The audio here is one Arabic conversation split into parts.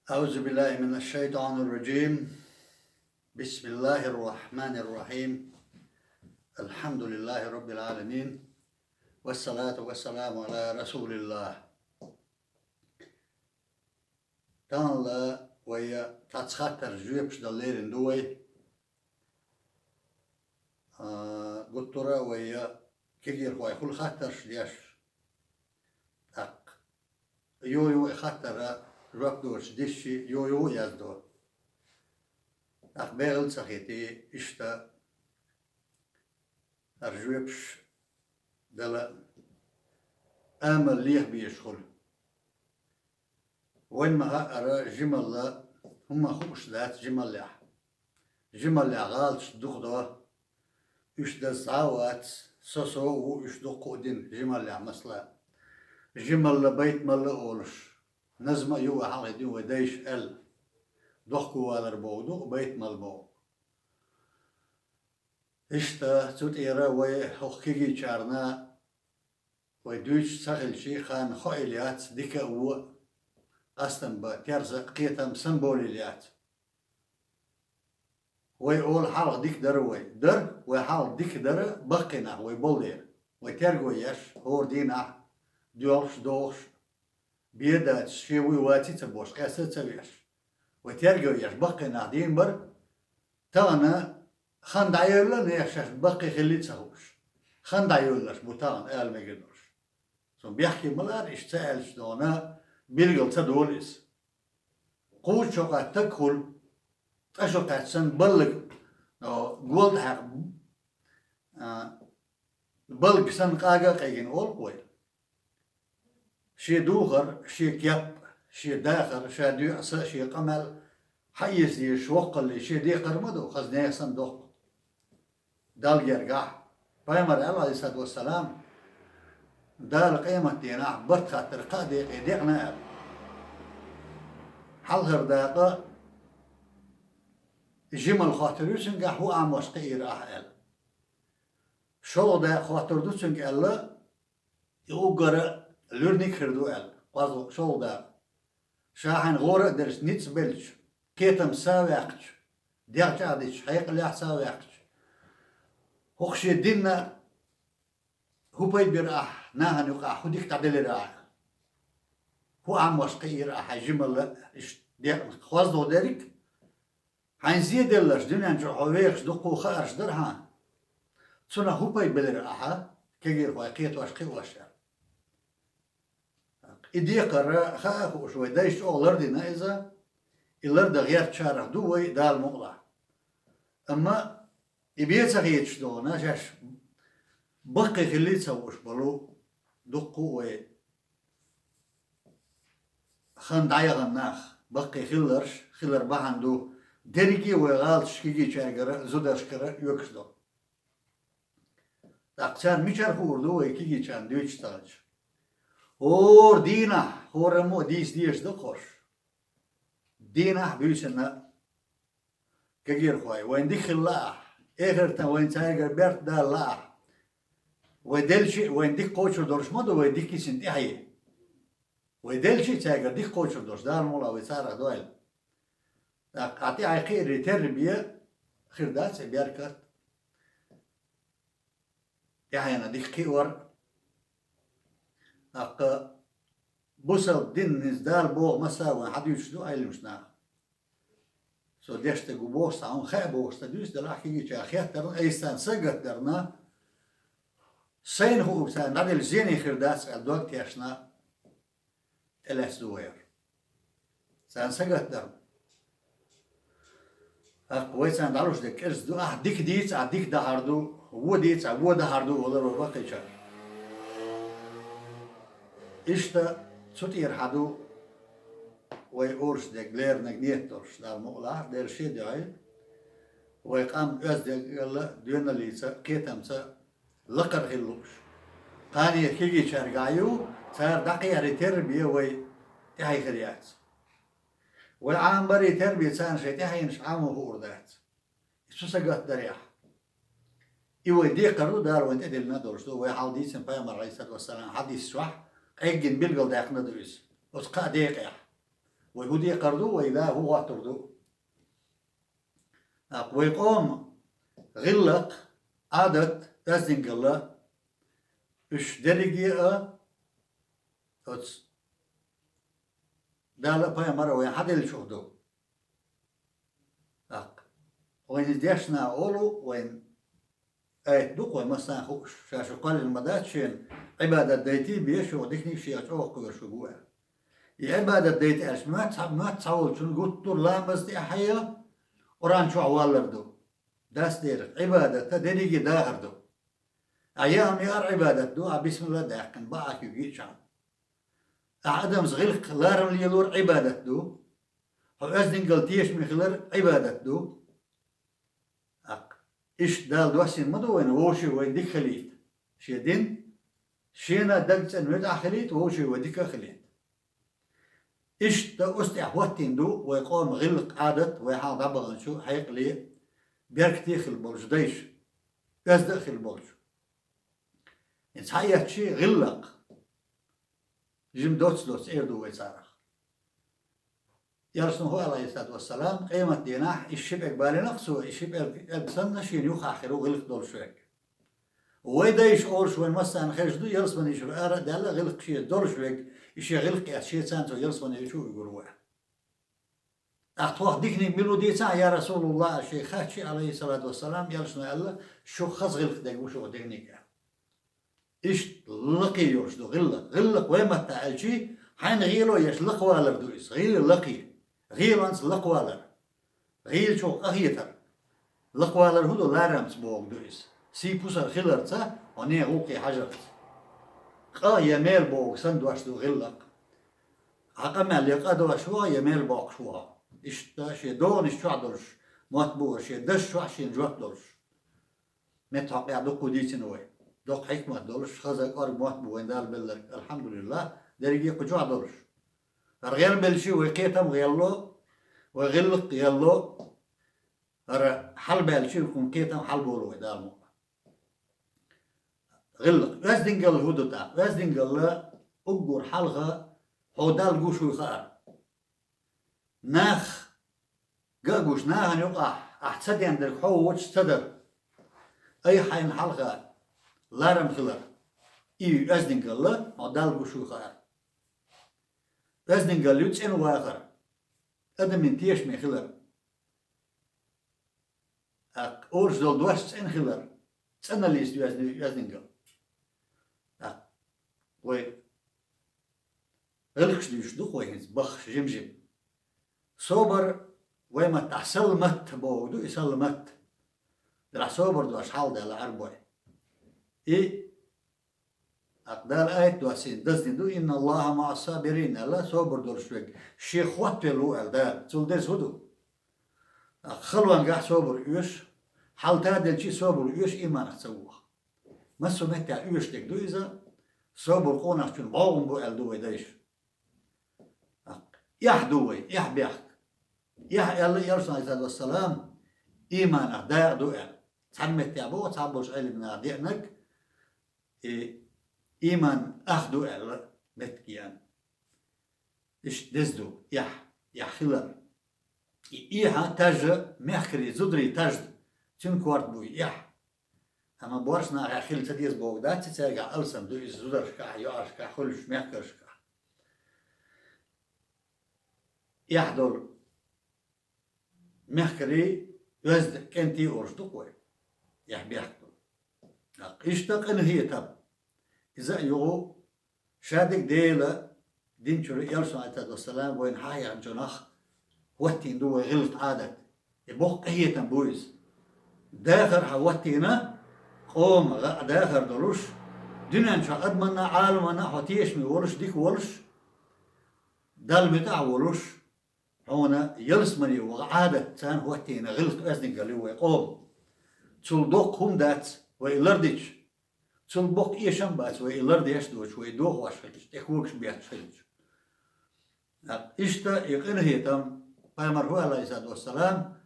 أعوذ بالله من الشيطان الرجيم. بسم الله الرحمن الرحيم. الحمد لله رب العالمين، والصلاة والسلام على رسول الله. تانلا ويا تاتسخاتر جويبش داليرين دوي قطرة ويا كيجير هواي كل خاتر شديش أق يو خاتر ربدوش ديشي يو يزدو أق بيغل سخيتي إشتا أرجويبش دلا آمل ليه بيشغل وين ما أرى جمل هم خوش ذات جمل غالش دخدو إش دزعوات سوسو وإش دقودين جمل مثلا جمل بيت مل أولش نزم يو حال دي وديش دخكو والربو دو بيت ملبو إشتا توت إيرا وي حقيقي شارنا ويدوش سخل شي خان خويليات ديكا و قسم بترزق قيتم سمبوليات ويقول حلق ديك دروي در وحلق ديك در بقنا ويبولير ويترجو يش هور دينا ديولش دوش بيدات شيوي واتي تبوش قاسة تبيش ويترجو يش بقنا دين بر تانا خان دايولا نيشش بقي خلي تسهوش خان دايولاش بوتان مجدوش سو بيحكي ملار اشتعلش دونا بيلغل تدوليس قوت شوقات تكل تشوقات سن بلغ قولد حق بلغ سن قاقا قيقين أول قوي شي دوغر شي كيب شي داخر شي ديعص شي قمل حيز دي شوقل شي دي قرمدو خزنيه سن دوغ دال يرقع بايمر الله عليه الصلاة والسلام دال قيمة دينا برد خاطر قادق يديقنا حل هرداقة جمل خاطر يسنق هو عم وشقير أحيال شو دا خاطر دوسنق ألا يوغر لورنيك خردو أل قازو شو دا شاحن غورة درس نيتس بلج كيتم ساويقش ديغش عديش حيق اللي ساويقش هوخشي دينا هو بيت برأح ناهن يقع خديك تعدل رأح هو عم وشقير رأح جمل خوازدو دارك حين زيد اللش دنيا نجو حويقش دقو خارش درها تسونا هو بيت بلرأح كيجير واقيت وشقي وشار إدي قرر خاف وشوي دايش أولر دينا إذا إلر غير شارح دوي دال مغلع أما إبيت غيتش دونا جاش بقي خلي تسوش بلو دقو وي خان دايا غناخ بقي خلر بحندو دريكي وغالش كيجي شاقر زودش كرا يوكشدو تاقشان ميشار خوردو وي كيجي شان دويش تاج اور دينا هورمو ديش دقوش دينا بيشنا كجير خوي وين ديك الله إخرتا وين تايجر بيرت دا الله ودلشي وين ديك قوشر دورش مدو وين ديك كيسن دي حي ودلشي تايجر ديك قوشر دورش دار مولا ويسارة دويل أعطي عقير ريتربية خردات بيركت يعني أنا ديك كيور بوصل دين نزدال بوغ مساوي حد يشدو أي المشنا سو ديشت جوبوس عن خابوس تدوس دلا حكي جا خياتر أيستان سجت درنا سين هو بسان نادل زيني خرداس الدوق تيشنا إلس دوير سان سجت درنا أقوى سان داروش دك إرز دو ديك ديت ديك دهاردو هو ديت هو دهاردو ولا رباقي شر إشتا سوتير حدو ويقورش دك لير نجنيتورش دار مقلع دير شي دعي ويقام أز دك يلا دينا ليسا كيتمسا لقر خلوش قاني كيجي شرقايو صار دقيقة ريتربية وي تحي خريات والعام بري تربية سان شي تحي نش عامو هو ردات إسوسا قات دريح إيوه دي قرو دار وانت أدلنا دورشتو ويحاول ديسن بايمر عليه الصلاة والسلام حديث سوح أجن بلغل داقنا دويس وسقا ديقيح ويهودي قردو وإذا هو واتردو ويقوم غلق عادة أزدن قلا إش درجة أتس ده لا باي مرة وين حد اللي شوفدو وين ديشنا أولو وين دوق وين مثلا خوش شاشو قال المدات شين عبادة ديتي بيشو ديكني شيء أتوقع كويشو جوا عبادة ديتي أش ما تصور شنو قلت طول لا بس دي أحيا وران شو عوالردو داس دير عبادة تدريجي داهردو أيام يار عبادة دو بسم الله داقن باك يجي شان أعدم صغير لارم ليلور عبادة دو أزدن قلتيش مخلر عبادة دو إيش دال دوسين مدو وين ووشي وين ديك خليت شيدين شينا دقت إنه يدع خليت ووشي وديك خليت إيش دا أستع وقتين دو ويقوم غلق عادة ويحاول ضبغن شو حيق لي بيركتيخ البولج ديش يزدخ البولج إن صحيح شي غلق جيم دوتس إيردو ويصارخ يرسم هو عليه الصلاة والسلام قيمة ديناح الشبع قبالي نقصه الشبع البسنة شين يوخ آخره غلق دول شوك ويدايش أورش وين مثلا خرج دو يرسم يشوف دالا غلق شيء دول شوك يشي غلق شيء سانتو يرسم يشوف يقولوا أخطوه ديكني ميلودي تا يا رسول الله الشيخ خاتشي عليه الصلاة والسلام يرسم الله شو خص غلق ديك وشو ديكنيك إيش لقي يوش دو غلق وين ما تعالشي حين غيلو يشلق والر دويس غيل لقي غيل أنس لقوالر غيل شو أهيتر لقوالر هدو لارمس بوغ دويس سي بوسر خلر تا وني غوقي حجرت يميل بوغ سندواش دو غلق عقم اللي قدوا شوا يميل بوغ شوا إشتاشي دون إشتوع دولش مطبوع شي دش شوا شي نجوح دولش متحقيا دوكو ديتنوي دوك حكمة دولش خزق أرق مطبوع دال بلر الحمد لله دريجي قجوع دولش غير بلشي ويقيتم غيلو وغلق يلو حل بلشي يكون قيتم حل بولو دالمو غلق وازدن قال هدو تا وازدن قال أقور حلقة حودال قوشو يخار ناخ قاقوش ناهن يقع أحتسدي عندك حو وش تدر أي حين حلقة لارم خلر إيو وازدن قال حودال قوشو يخار وازدن قال يوتسين واخر أدم من تيش من خلر أورش دول دوش تسين خلر تسين اللي يستوي وازدن قال وي غلقش ديش دوخ وينز بخش جمجم صوبر ويما تحصل مت بودو يصل مت درع صوبر دو أشحال دي العربوي أقدار آية دواسين دزدين دو إن الله مع الصابرين الله صوبر دور شوك شيخ وات بلو أقدار تول ديس هدو خلوان قاح صوبر يوش حال تادل شي صوبر يوش إيمان أتسوه مسو متى يوش تك دو إذا صوبر قونك شون باوم بو ألدو ديش يحدوي يحبيحك يلا يرسل عليه الصلاة والسلام إيمان أهداء دوئل تعمت تعبو تعبوش علم نادئنك إيمان أخدو أهل بتكيان إيش دزدو يحخلر إيها تاج مخري زدري تاج تنكورت بوي أما بورشنا أخيل تديز بوغدات تترجع ألسم دو زدرشكا يعرشكا خلش مخرشكا يحضر مخري يزد كنتي أرشدقوي يحبيحكو إشتاق إن هي تب إذا يغو شادك ديلا دين شري يرسل عليه السلام وين حايا عن جناخ واتين دو غلط عادت يبوق هي تنبويز داخر حواتينا قوم داخر دروش دينا شا أدمنا عالمنا حوتيش مي ورش ديك ورش دال بتاع ورش هنا يلسمني وعادة تان واتينا غلط أزنق اللي هو يقوم تلدوق هم دات ويلردش تلبوق إيشان بات ويلردش دوش ويدوق واشفلش تخوكش بياتشفلش إشتا يقين هيتم بيمر هو عليه الصلاة والسلام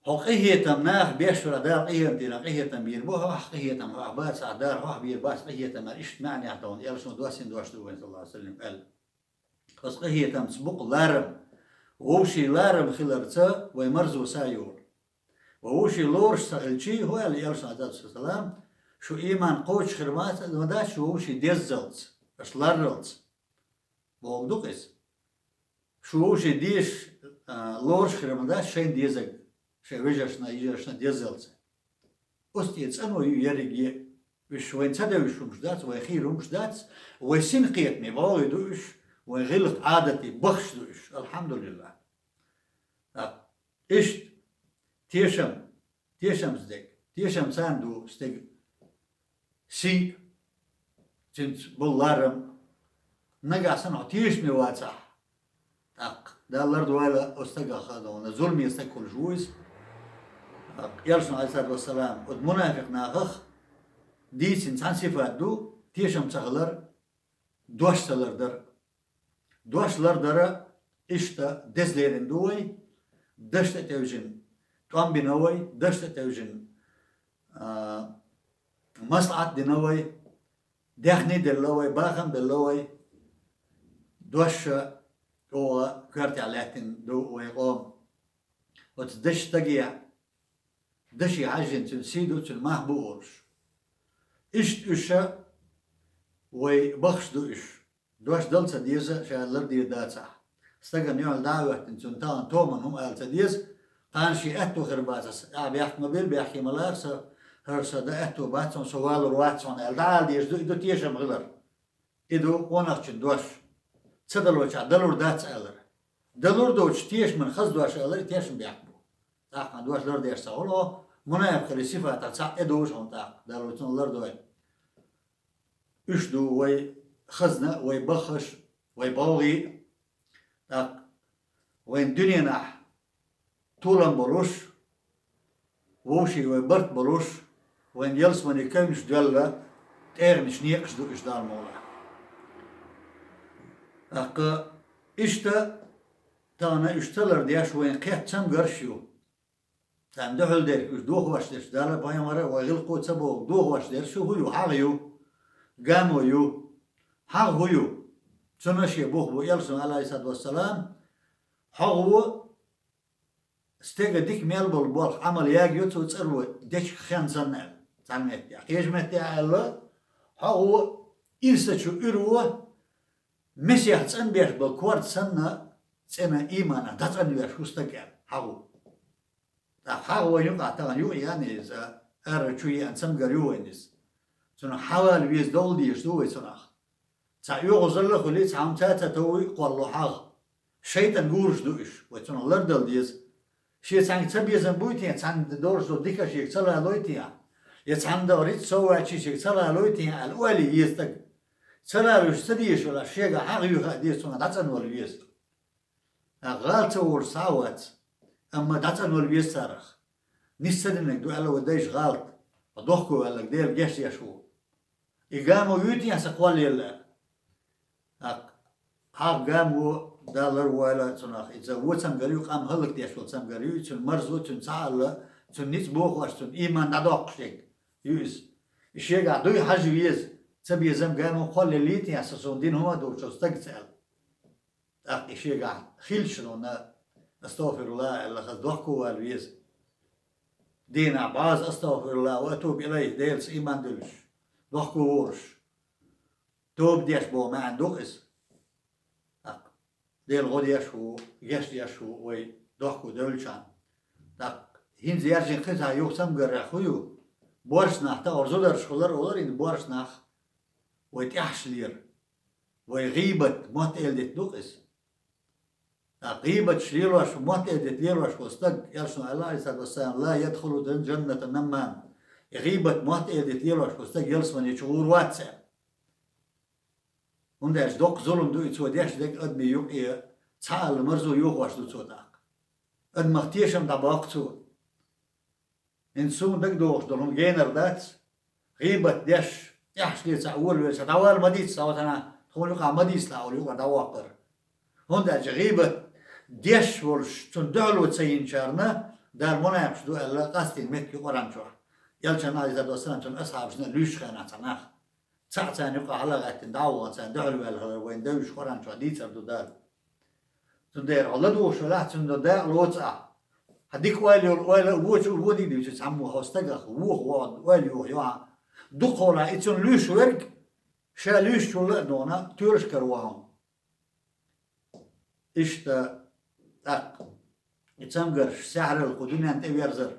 حقيهتم ناخ بيشفر دار قيهتم قيهتم بيربوها حقيهتم رعبات عدار روح بيرباس قيهتم إشت معني عطون يلسون دواسين دوش دوين صلى الله عليه وسلم قال أصقهي تمسبق لارم ووشي لارم خلرتا ويمرزو سايور ووشي لورش سغلشي هو اللي يرسل عليه السلام شو إيمان قوش خرمات المدى شو ووشي ديزلت أش لارلت بوغدوكس شو ووشي ديش لورش خرمات شين ديزق شي ويجرشنا يجرشنا ديزلت أستيت أنو يريجي وش وين تدا وش مشدات ويخير مشدات ويسين قيتني باوي دوش ويغلق عادتي بخش دوش الحمد لله إيش تيشم زدك تيشم ساندو استك سي تنت باللارم نجا سنة تيش ميواتح ده الأرض ولا استجا خذونا ظلمي استكل جويس يرسل عليه الصلاة والسلام المنافق ناخخ ديس إنسان صفات دو تيشم تغلر دوشتلر در إشتا دزليرن دوي دشت توجن توام بنوي دشت توجن مصعد دنوي دخني دلوي باخم دلوي دوش هو كرت علاتن دو ويقوم وتدش تجيع دشي عجن تنسيدو تنمحبورش إشت إشا ويبخش دو إش دوش دلتا ديزا شغلر دي داتا استقن يعل دعوة تنتان تومن هم قالتا ديز قان شي أتو خرباتس بيحكي مبيل بيحكي ملارسا هرسا دا أتو باتسون سوالو رواتسون الدعال ديز دو تيشم غلر إدو ونخشن دوش تسدلو چا دلور داتس ألر دلور دوش تيش من خز دوش ألر تيشم بيحكبو تاقنا دوش لر ديش ساولو منايب خلي صفاتا تسا إدوش هون تاق دلور تون لر دوين اشدو وي خزنة وي بخش وي باغي تاق وين دنيا نح طولن بلوش ووشي وي برت بلوش وين يلس من يكونش دولة تيرنش نيقش دو إشدار مولا أق إشتا تانا إشتلر دياش وين قيت سم قرشيو تان دحل دير إش دوخ واش ديش دالا بايا مرة ويغلقو تسبو دوخ واش دير شو هيو حاغيو قامو يو حاغ هيو سنشي بوخ بو يلسون عليه الصلاة والسلام حاغو استيقى ديك ميلبل بوخ عمل ياجيو تسألو ديش خيان زنال تعميت يا قيش متى على حاغو إرسشو إروه مسيح تسأن بيش بالكوارد سنة سنة إيمانا تسأن بيش وستقال حاغو حاغو يقع تغن يو يعني إذا أرشوي أن سمقر يو إنس سنة حوال ويز دول ديش دوي سنة تسأيو غزر خلي تسعام تاتا توي قوالو حاغ شيطان قورش دوش ويسنة لردل ديز شي تسعن تبيزن بويتين تسعن دورش دو ديكا شيك تسلا لويتين يتسعن دوريت سوا شيك تسلا لويتين الأولي يستق تسلا لوش تديش ولا شيغا حاغ يوغا ديش سنة داتن والويز غالت ورساوات أما داتن والويز سارخ نستدنك دو ألا وديش غالت وضحكو ألا قدير جيش يشو إقامو يوتين سقوالي الله حاغ قامو دالر ولا تناخ إذا وتسم قريو قام هلك ديش وتسم قريو تن مرزو تن سعلا تن نيت بوخ واش تن إيمان نداق شيك يوز الشيء قاعد دوي حاجة يز تبي زم قامو قال ليتي أساسون دين هما دور شو استقتل الشيء قاعد خيل شلونا استغفر الله إلا خذ ضحكوا والويز دين عباس استغفر الله وأتوب إليه ديلس إيمان دلش ضحكوا ورش توب ديش بو ما عنده اس ديل غود يشو يشو وي ضحكوا دلشان هين زيارجين قطع يوسم قرخويو بورش ناخ تا أرزو درش خلر إن بورش ناخ ويتيحش لير ويغيبت موت إلدت دوقس غيبت شليروش موت إلدت ليروش وستق يرسل الله عليه الصلاة والسلام لا يدخل جنة النمان غيبت موت إلدت ليروش وستق يلسمن يشغور واتساب ونداش دوق ظلم دو يتسو ديش ديك أدمي يوك إيه تعال مرزو يوك واش دو تسوداك أدم اختيشم دباق تسو إنسون دك دوش دولهم جينر دات غيبت ديش يحش لي تعول ويسا دوال مديد ساوتنا تقول يوكا مديس لاول يوكا دواقر هنداش غيبت ديش ورش تندعلو تسين شارنا دار منايبش دو ألا قاستين متكي قران شوح يلشان عليه الصلاة والسلام تن أصحاب شنا ليش خانا تناخ ساعتان يقع حلقات دعوة سان دعوا بالهلا وين دوش قران شو ديتر دودال تندير على دوش ولا تندير لوتسع هديك ويل ووش ودي دي تسمو هوستغ ووه ويل يو دخولا اتون لوش ورق شا لوش شو دونا تورش كروهم اشتا اق يتسمغر سحر القدنيا انت ويرزر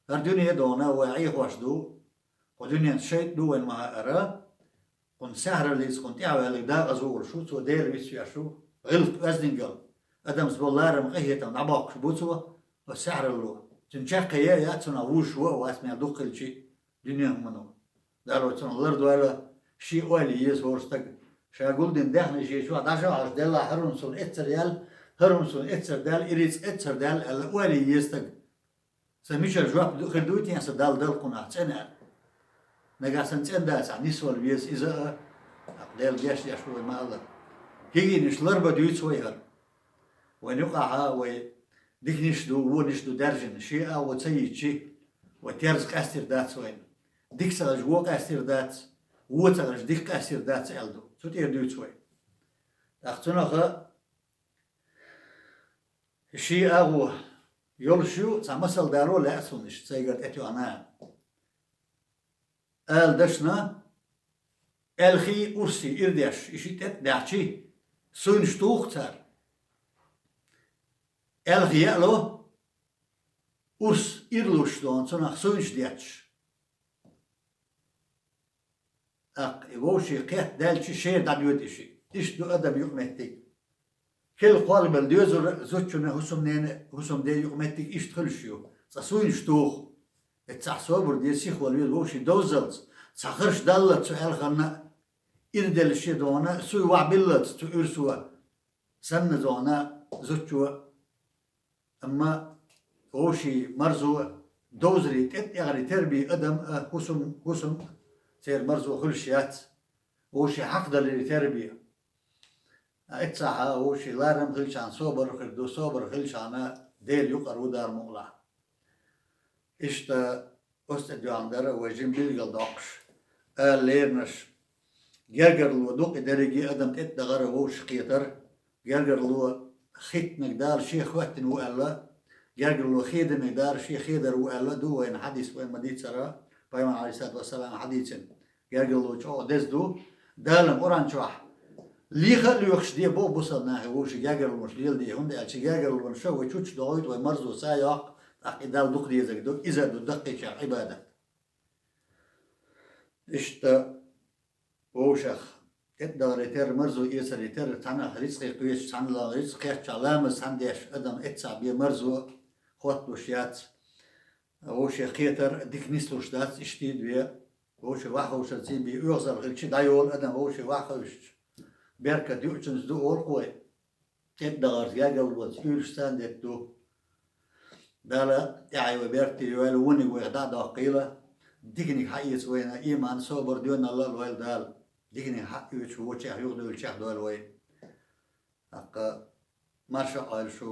الدنيا دونا وعي خوش دو قدنيا شيء دو وين ما ارى كن سحر اللي كنت اعمل دا ازور شو تو دير بيس شو غلط وزنجل ادم زبولار مقهية نعباق شبوتو والسحر اللو تنشاق يا تناوش واسمع دق شيء دنيا منو دارو تن الارض ولا شيء ولي يزورستك شاقول دين داخل شيء شو عشان عش دل هرمسون اتريال هرمسون اتر دال اريس اتر دال ولي يستك سميش الجواب خدوتي يا سدال دل قناع تنا نجاسن تنداس عن نسول بيس إذا دل جاش يشوي ما الله هيجي نشلر بدويت شويهر ونقعها وديك نشدو ونشدو درجن شيء أو تسيد شيء وترز كاستر دات وين ديك سرج وو كاستر دات وترج ديك كاستر دات ألدو شو تيردويت شوي أختنا خا شيء أو يلشوا تمثل دارو لا أصلش سيجرت أتو أنا دشنا الخي أرسي إرداش إشيت دعشي سونش توختر الخي يألو أرس إرلوش دون سونخ سونش دعش يوشي قيت دالشي شير دعيوت إشي إيش دو أدب يقمتي كل قلب الديوزر زوجنا هسم دي يقمتك إيش تخلشيو سونش توخ التحسوبر دي سيخ والويل وشي دوزلز سخرش دلت سؤال خلنا إردل شي دونا سوي وعبلت تو إرسوا سن دونا زوجوا أما وشي مرزو دوزري تت يعني تربي أدم هسم سير مرزو خلشيات وشي حقد اللي تربي اتساها وشي لارم خلشان صوبر خردو صوبر خلشانا ديل يقرو دار مغلا İşte ostediyandara ve cimbil yaldakş leernş gergerlu dok deregi adam et dagara wo şqiyatar gergerlu khit nagdar شيخ وقتن وألا gergerlu khid nagdar شيخ خيدر وألا دو وين حديث وين مديت سرا بيمان عليه الصلاة والسلام حديثن gergerlu شو دزدو دالم أوران شوح ليخ اللي يخش دي بو بوصلنا هو شي gergerlu مش ديال دي هند أشي gergerlu شو وتشوش دعوت ومرزو سايق أقدال دق ديزك دق إذا دقيقة عبادة إشتا وشخ تقدر يتر مرزو يسر يتر تنا رزقي قيش تنا لا رزقي شلام سنديش أدم إتسع بي مرزو خوات وشيات وش خيتر ديك نسلوش دات إشتيد بيه وش واحد وش تزين بي يوصل غير شيء دايول أدم وش واحد وش بيركة ديوتشنز دو أورقوي تقدر يجا والوز يرستان دو دالا يعني وبيرتي يوال وني ويغدا دقيلة ديكني حيس وين إيمان صبر دون الله الوال دال ديكني حق يشوف شيء يغدو الشيخ دول وين ما شاء الله شو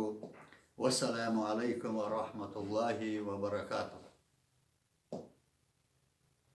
والسلام عليكم ورحمة الله وبركاته.